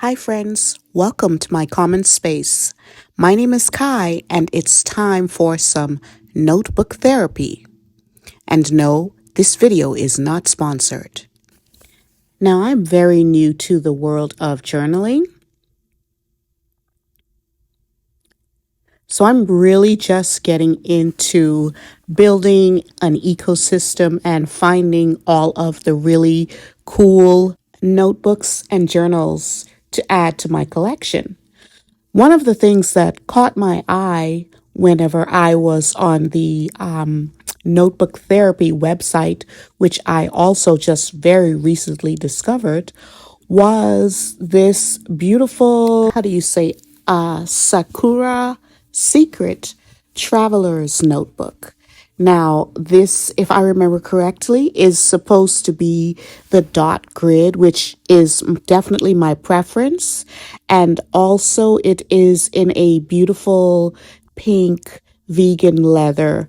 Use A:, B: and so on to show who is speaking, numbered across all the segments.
A: Hi, friends. Welcome to my common space. My name is Kai, and it's time for some notebook therapy. And no, this video is not sponsored. Now, I'm very new to the world of journaling, so I'm really just getting into building an ecosystem and finding all of the really cool notebooks and journals to add to my collection. One of the things that caught my eye whenever I was on the notebook therapy website, which I also just very recently discovered, was this beautiful, how do you say, Sakura Secret traveler's notebook. Now, this, if I remember correctly, is supposed to be the dot grid, which is definitely my preference. And also, it is in a beautiful pink vegan leather.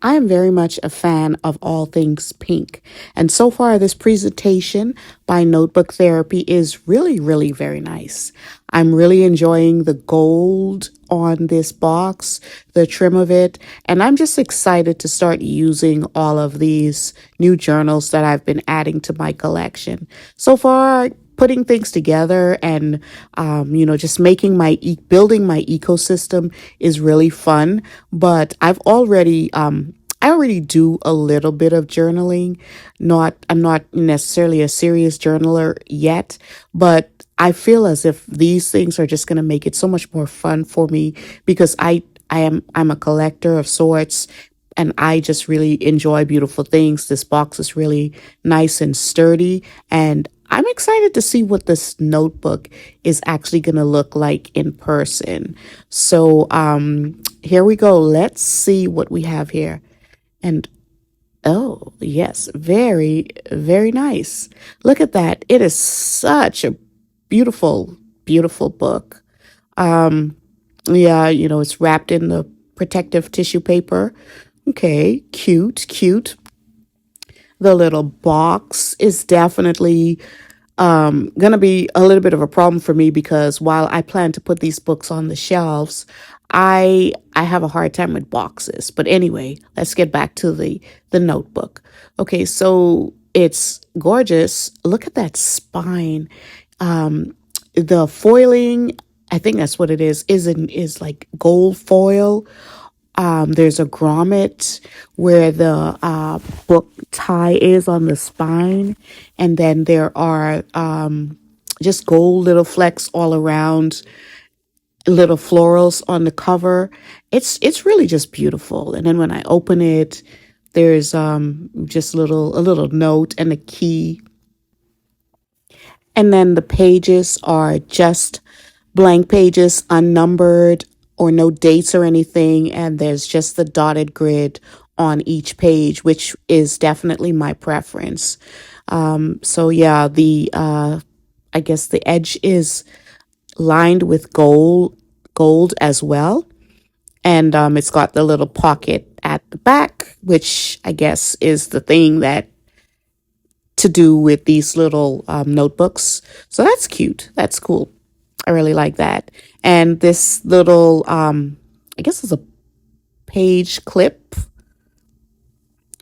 A: I am very much a fan of all things pink. And so far, this presentation by Notebook Therapy is really very nice. I'm really enjoying the gold on this box, the trim of it, and I'm just excited to start using all of these new journals that I've been adding to my collection. So far, putting things together and just making building my ecosystem is really fun. But I already do a little bit of journaling. I'm not necessarily a serious journaler yet, but I feel as if these things are just going to make it so much more fun for me because I'm a collector of sorts, and I just really enjoy beautiful things. This box is really nice and sturdy, and I'm excited to see what this notebook is actually going to look like in person. So here we go. Let's see what we have here. And oh, yes, very nice. Look at that. It is such a beautiful book. Um, yeah, it's wrapped in the protective tissue paper. Okay, cute. The little box is definitely gonna be a little bit of a problem for me because while I plan to put these books on the shelves, I have a hard time with boxes. But anyway, let's get back to the notebook. Okay, so it's gorgeous. Look at that spine. The foiling, I think that's what it is like gold foil. There's a grommet where the book tie is on the spine, and then there are just gold little flecks all around, little florals on the cover. It's really just beautiful. And then when I open it, there's just a little note and a key. And then the pages are just blank pages, unnumbered or no dates or anything. And there's just the dotted grid on each page, which is definitely my preference. So yeah, I guess the edge is lined with gold as well. And it's got the little pocket at the back, which I guess is the thing that to do with these little notebooks. So that's cute. That's cool. I really like that. And this little, I guess it's a page clip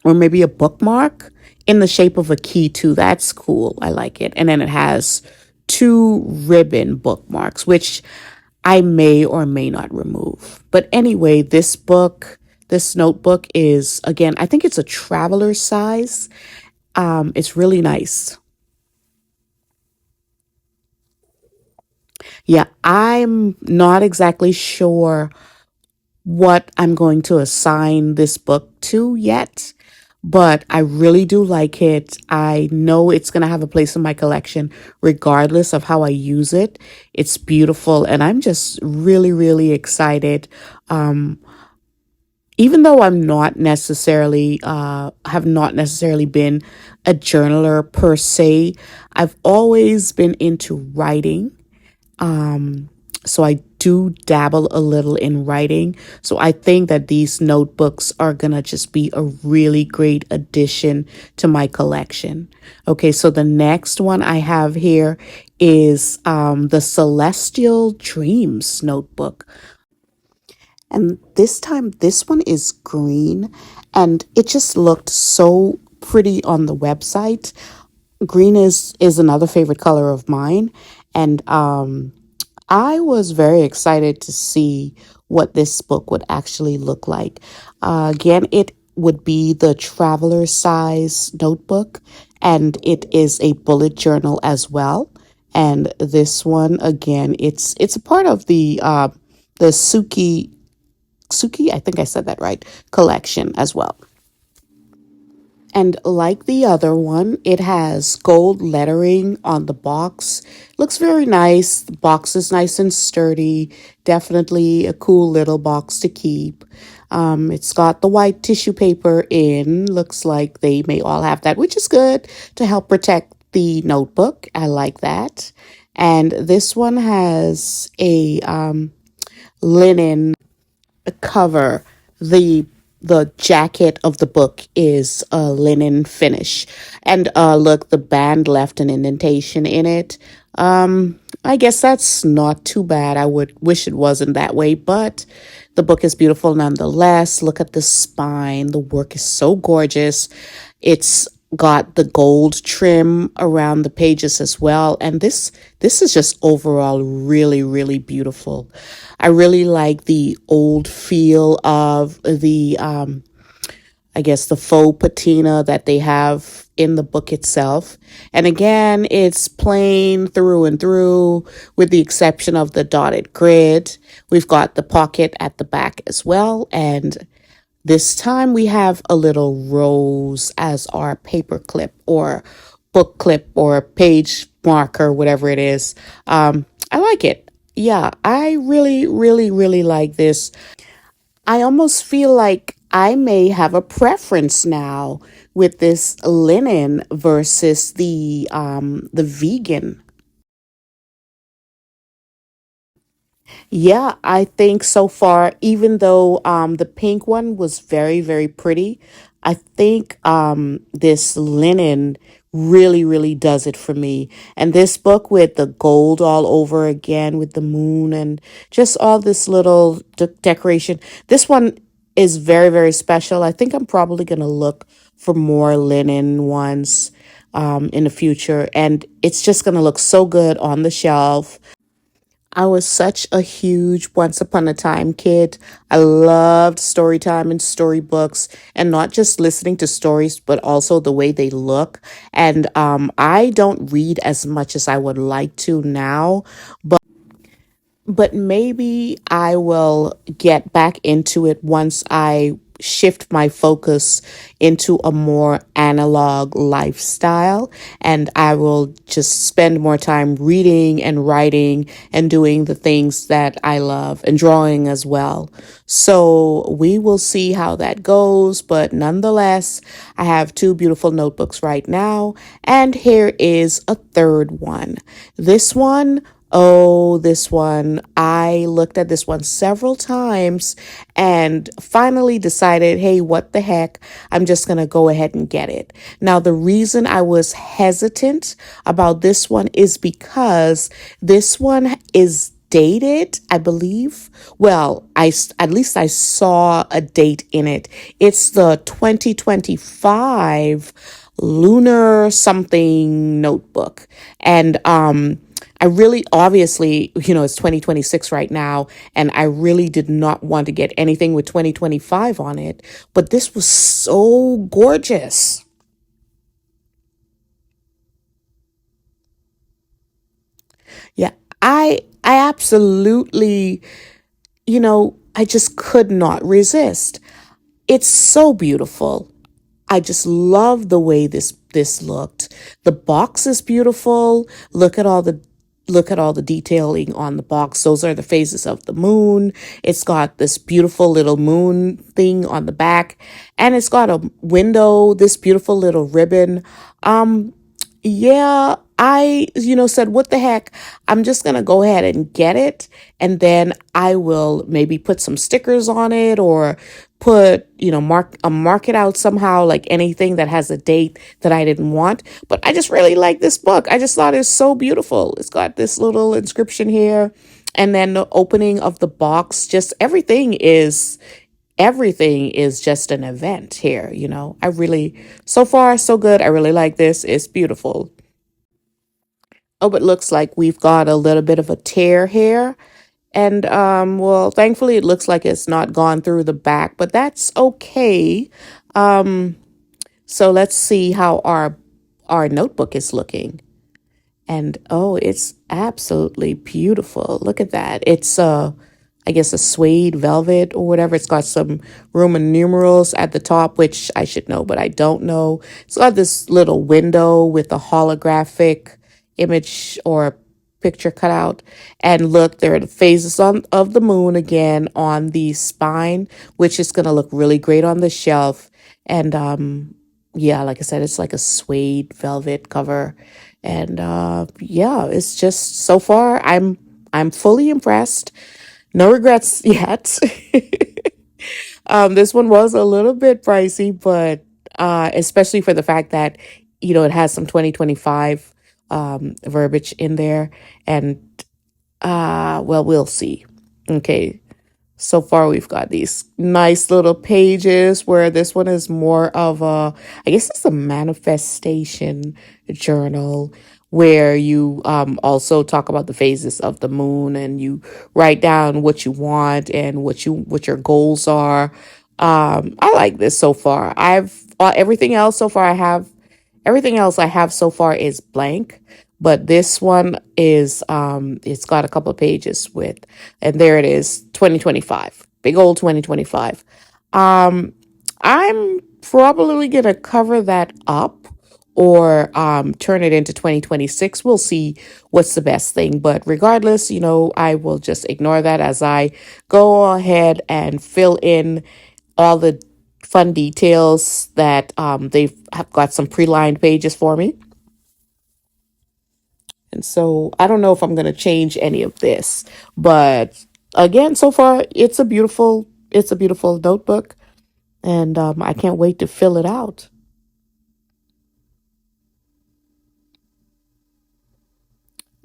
A: or maybe a bookmark in the shape of a key too. That's cool. I like it. And then it has two ribbon bookmarks, which I may or may not remove. But anyway, this notebook is, again, I think it's a traveler size. It's really nice. Yeah, I'm not exactly sure what I'm going to assign this book to yet, but I really do like it. I know it's going to have a place in my collection regardless of how I use it. It's beautiful, and I'm just really excited. Even though I'm not necessarily, have not necessarily been a journaler per se, I've always been into writing. So I do dabble a little in writing. So I think that these notebooks are going to just be a really great addition to my collection. Okay, so the next one I have here is the Celestial Dreams notebook. And this time, this one is green, and it just looked so pretty on the website. Green is another favorite color of mine, and I was very excited to see what this book would actually look like. Again, it would be the traveler size notebook, and it is a bullet journal as well. And this one, again, it's a part of the Tsuki, I think I said that right, collection as well. And like the other one, it has gold lettering on the box. Looks very nice. The box is nice and sturdy. Definitely a cool little box to keep. It's got the white tissue paper in. Looks like they may all have that, which is good to help protect the notebook. I like that. And this one has a linen cover. The jacket of the book is a linen finish, and look, the band left an indentation in it. I guess that's not too bad. I would wish it wasn't that way, but the book is beautiful nonetheless. Look at the spine. The work is so gorgeous. It's got the gold trim around the pages as well, and this is just overall really beautiful. I really like the old feel of the I guess the faux patina that they have in the book itself. And again, it's plain through and through with the exception of the dotted grid. We've got the pocket at the back as well, and this time we have a little rose as our paper clip or book clip or page marker, whatever it is. I like it. Yeah, I really like this. I almost feel like I may have a preference now with this linen versus the vegan. Yeah, I think so far, even though the pink one was very pretty, I think this linen really does it for me. And this book with the gold all over again with the moon and just all this little decoration. This one is very special. I think I'm probably going to look for more linen ones in the future, and it's just going to look so good on the shelf. I was such a huge Once Upon a Time kid. I loved story time and storybooks, and not just listening to stories, but also the way they look. And I don't read as much as I would like to now, but maybe I will get back into it once I shift my focus into a more analog lifestyle, and I will just spend more time reading and writing and doing the things that I love and drawing as well. So we will see how that goes, but nonetheless, I have two beautiful notebooks right now, and here is a third one. This one, oh, this one. I looked at this one several times and finally decided, hey, what the heck? I'm just going to go ahead and get it. Now, the reason I was hesitant about this one is because this one is dated, I believe. Well, at least I saw a date in it. It's the 2025 lunar something notebook. And I really, obviously, it's 2026 right now, and I really did not want to get anything with 2025 on it, but this was so gorgeous. Yeah, I absolutely, I just could not resist. It's so beautiful. I just love the way this looked. The box is beautiful. Look at all the detailing on the box. Those are the phases of the moon. It's got this beautiful little moon thing on the back, and it's got a window, this beautiful little ribbon. Yeah, said, what the heck? I'm just going to go ahead and get it. And then I will maybe put some stickers on it or mark it out somehow, like anything that has a date that I didn't want. But I just really like this book. I just thought it's so beautiful. It's got this little inscription here. And then the opening of the box, just everything is just an event here. So far, so good. I really like this. It's beautiful. Oh, it looks like we've got a little bit of a tear here. And well, thankfully it looks like it's not gone through the back, but that's okay. Um, so let's see how our notebook is looking. And oh, it's absolutely beautiful. Look at that. It's I guess a suede velvet or whatever. It's got some Roman numerals at the top, which I should know, but I don't know. It's got this little window with a holographic image or picture cut out. And look, there are the phases of the moon again on the spine, which is going to look really great on the shelf. And yeah, like I said, it's like a suede velvet cover. And yeah, it's just so far I'm fully impressed. No regrets yet. This one was a little bit pricey, but especially for the fact that it has some 2025 verbiage in there, and well, we'll see. Okay, so far we've got these nice little pages where this one is more of I guess it's a manifestation journal where you also talk about the phases of the moon and you write down what you want and what your goals are. I like this so far. I've everything else so far I have Everything else I have so far is blank, but this one is it's got a couple of pages with, and there it is, 2025. Big old 2025. Um I'm probably going to cover that up or turn it into 2026. We'll see what's the best thing, but regardless, I will just ignore that as I go ahead and fill in all the fun details that they've have got some pre-lined pages for me. And so I don't know if I'm going to change any of this, but again, so far it's a beautiful notebook, and I can't wait to fill it out.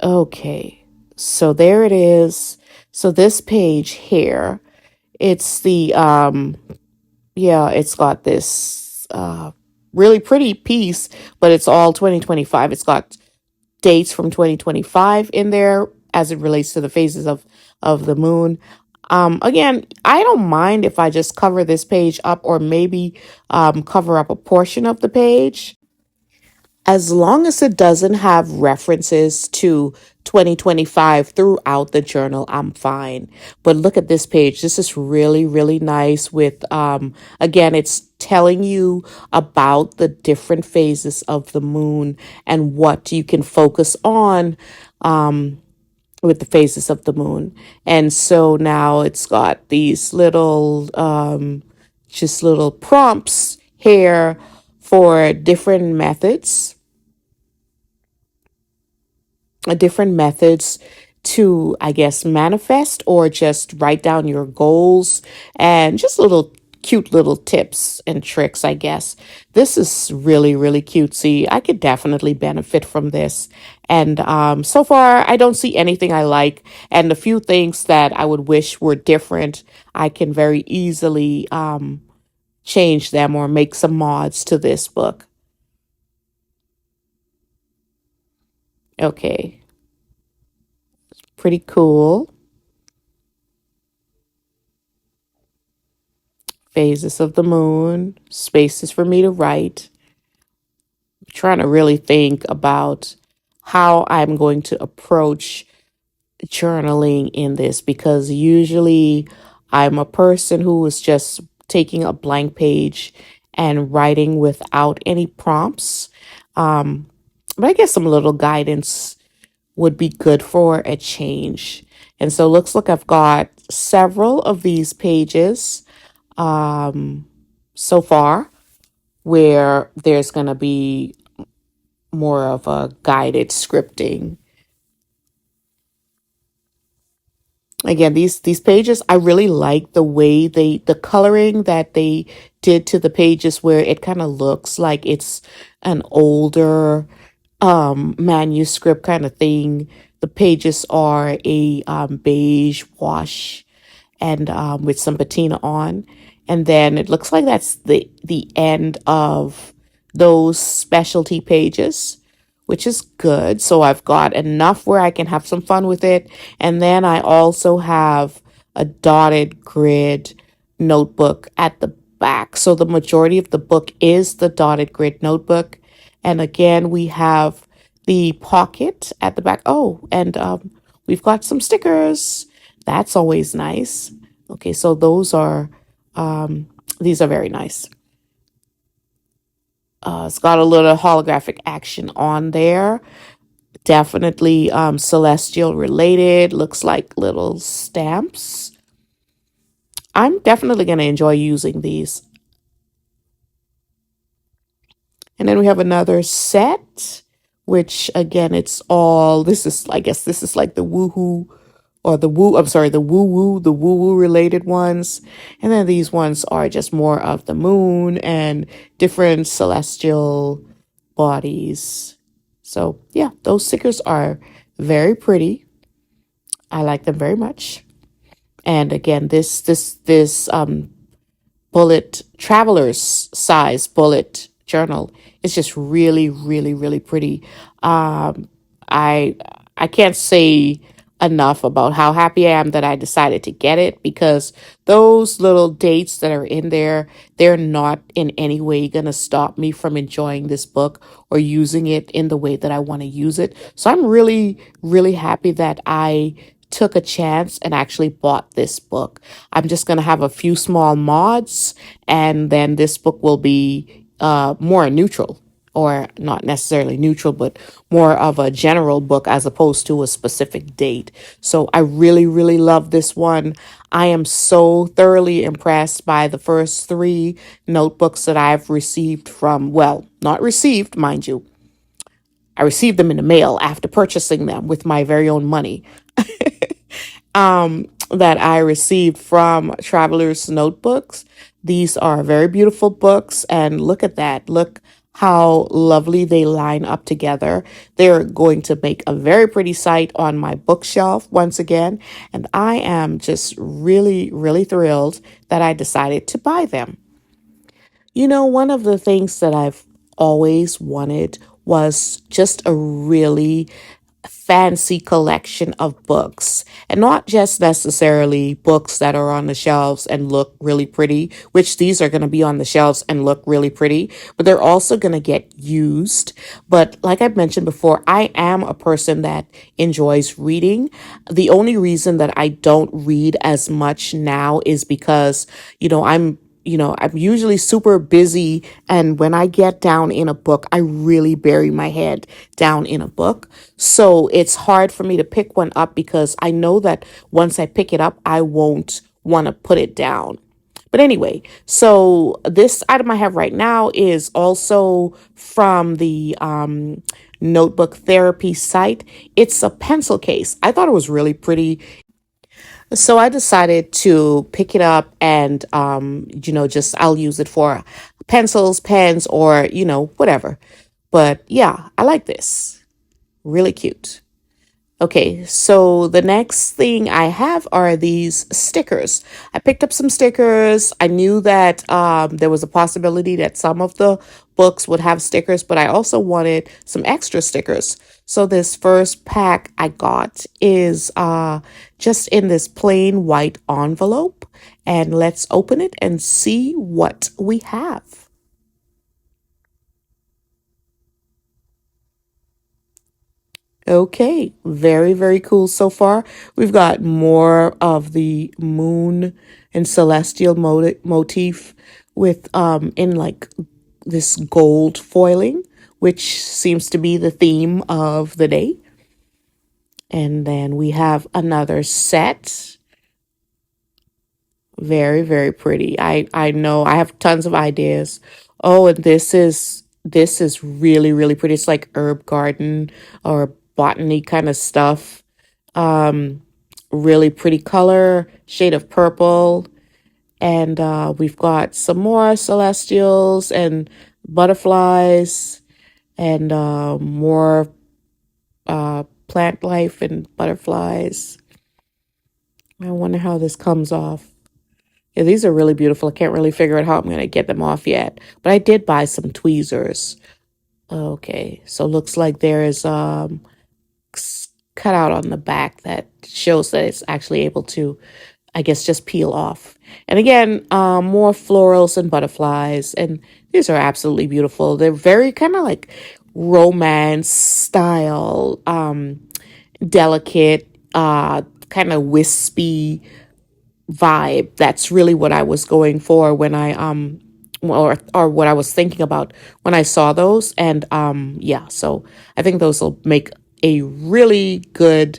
A: Okay, so there it is. So this page here, it's the yeah, it's got this really pretty piece, but it's all 2025. It's got dates from 2025 in there as it relates to the phases of the moon. Again, I don't mind if I just cover this page up or maybe cover up a portion of the page. As long as it doesn't have references to 2025 throughout the journal, I'm fine. But look at this page. This is really, really nice with, again, it's telling you about the different phases of the moon and what you can focus on with the phases of the moon. And so now it's got these just little prompts here for different methods to, I guess, manifest or just write down your goals and just little cute little tips and tricks, I guess. This is really, really cutesy. I could definitely benefit from this. And so far, I don't see anything I like. And the few things that I would wish were different, I can very easily change them or make some mods to this book. Okay, pretty cool. Phases of the moon, spaces for me to write. I'm trying to really think about how I'm going to approach journaling in this because usually I'm a person who is just taking a blank page and writing without any prompts. Um, but I guess some little guidance would be good for a change. And so it looks like I've got several of these pages so far where there's going to be more of a guided scripting. Again, these pages, I really like the way the coloring that they did to the pages, where it kind of looks like it's an older manuscript kind of thing. The pages are a beige wash, and with some patina on, and then it looks like that's the end of those specialty pages, which is good. So I've got enough where I can have some fun with it. And then I also have a dotted grid notebook at the back. So the majority of the book is the dotted grid notebook. And again, we have the pocket at the back. Oh, and we've got some stickers. That's always nice. Okay, so these are very nice. It's got a little holographic action on there. Definitely celestial related. Looks like little stamps. I'm definitely going to enjoy using these. And then we have another set, which again, it's all, this is, I guess this is like the woohoo or the woo, I'm sorry, the woo woo related ones. And then these ones are just more of the moon and different celestial bodies. So yeah, those stickers are very pretty. I like them very much. And again, this bullet traveler's size bullet journal is just really, really, really pretty. I I can't say enough about how happy I am that I decided to get it, because those little dates that are in there, they're not in any way going to stop me from enjoying this book or using it in the way that I want to use it. So I'm really, really happy that I took a chance and actually bought this book. I'm just going to have a few small mods, and then this book will be more neutral, or not necessarily neutral, but more of a general book as opposed to a specific date. So I really, really love this one. I am so thoroughly impressed by the first three notebooks that I've received from, well, not received, mind you. I received them in the mail after purchasing them with my very own money. That I received from Traveler's Notebooks. These are very beautiful books, and look at that. Look how lovely they line up together. They're going to make a very pretty sight on my bookshelf once again, and I am just really, really thrilled that I decided to buy them. You know, one of the things that I've always wanted was just a really fancy collection of books, and not just necessarily books that are on the shelves and look really pretty, which these are going to be on the shelves and look really pretty, but they're also going to get used. But like I've mentioned before, I am a person that enjoys reading. The only reason that I don't read as much now is because, I'm usually super busy. And when I get down in a book, I really bury my head down in a book. So it's hard for me to pick one up, because I know that once I pick it up, I won't want to put it down. But anyway, so this item I have right now is also from the notebook therapy site. It's a pencil case. I thought it was really pretty. So I decided to pick it up and, just I'll use it for pencils, pens, or, whatever. But yeah, I like this. Really cute. Okay, so the next thing I have are these stickers. I picked up some stickers. I knew that there was a possibility that some of the books would have stickers, but I also wanted some extra stickers. So this first pack I got is just in this plain white envelope. And let's open it and see what we have. Okay, very, very cool so far. We've got more of the moon and celestial motif with in like this gold foiling, which seems to be the theme of the day. And then we have another set. Very, very pretty. I know I have tons of ideas. Oh, and This is really, really pretty. It's like herb garden or botany kind of stuff. Um, Really pretty color, shade of purple. And we've got some more celestials and butterflies and more plant life and butterflies. I wonder how this comes off. Yeah, these are really beautiful. I can't really figure out how I'm going to get them off yet. But I did buy some tweezers. Okay, so looks like there is cut out on the back that shows that it's actually able to, I guess, just peel off. And again, more florals and butterflies. And these are absolutely beautiful. They're very kind of like romance style, delicate, kind of wispy vibe. That's really what I was going for when I or what I was thinking about when I saw those. And yeah, so I think those will make a really good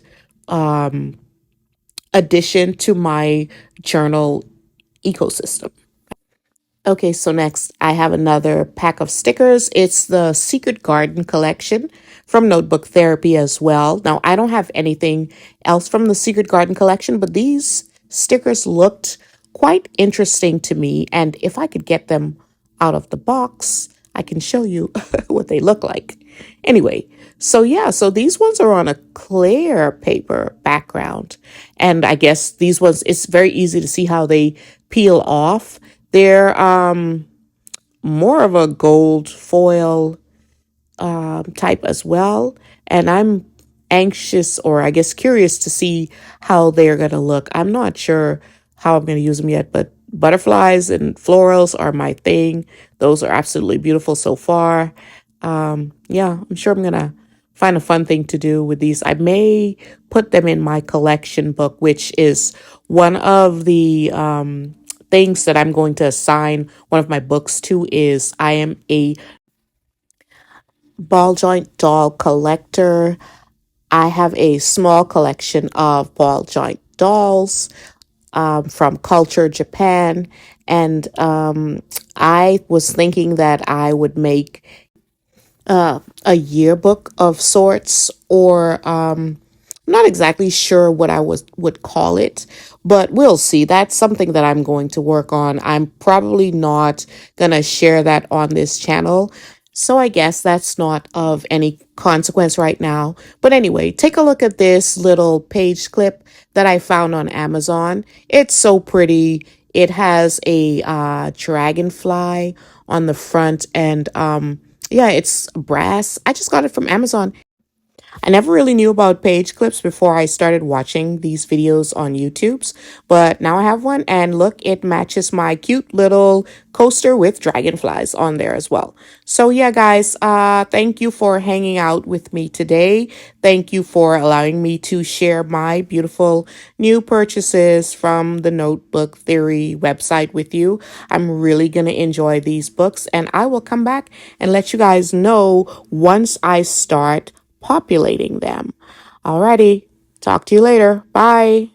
A: addition to my journal ecosystem. Okay, so next I have another pack of stickers. It's the Secret Garden collection from Notebook Therapy as well. Now, I don't have anything else from the Secret Garden collection, but these stickers looked quite interesting to me. And if I could get them out of the box, I can show you what they look like. Anyway, so yeah, so these ones are on a clear paper background. And I guess these ones, it's very easy to see how they peel off. They're more of a gold foil type as well. And I'm anxious, or I guess curious, to see how they're going to look. I'm not sure how I'm going to use them yet, but butterflies and florals are my thing. Those are absolutely beautiful so far. Yeah, I'm sure I'm going to find a fun thing to do with these. I may put them in my collection book, which is one of the things that I'm going to assign one of my books to. Is I am a ball joint doll collector. I have a small collection of ball joint dolls from Culture Japan, and I was thinking that I would make a yearbook of sorts, or I'm not exactly sure what I would call it, but we'll see. That's something that I'm going to work on. I'm probably not going to share that on this channel. So I guess that's not of any consequence right now. But anyway, take a look at this little page clip that I found on Amazon. It's so pretty. It has a dragonfly on the front, and yeah, it's brass. I just got it from Amazon. I never really knew about page clips before I started watching these videos on YouTube's, but now I have one, and look, it matches my cute little coaster with dragonflies on there as well. So yeah, guys, thank you for hanging out with me today. Thank you for allowing me to share my beautiful new purchases from the Notebook Theory website with you. I'm really going to enjoy these books, and I will come back and let you guys know once I start populating them. Alrighty, talk to you later. Bye.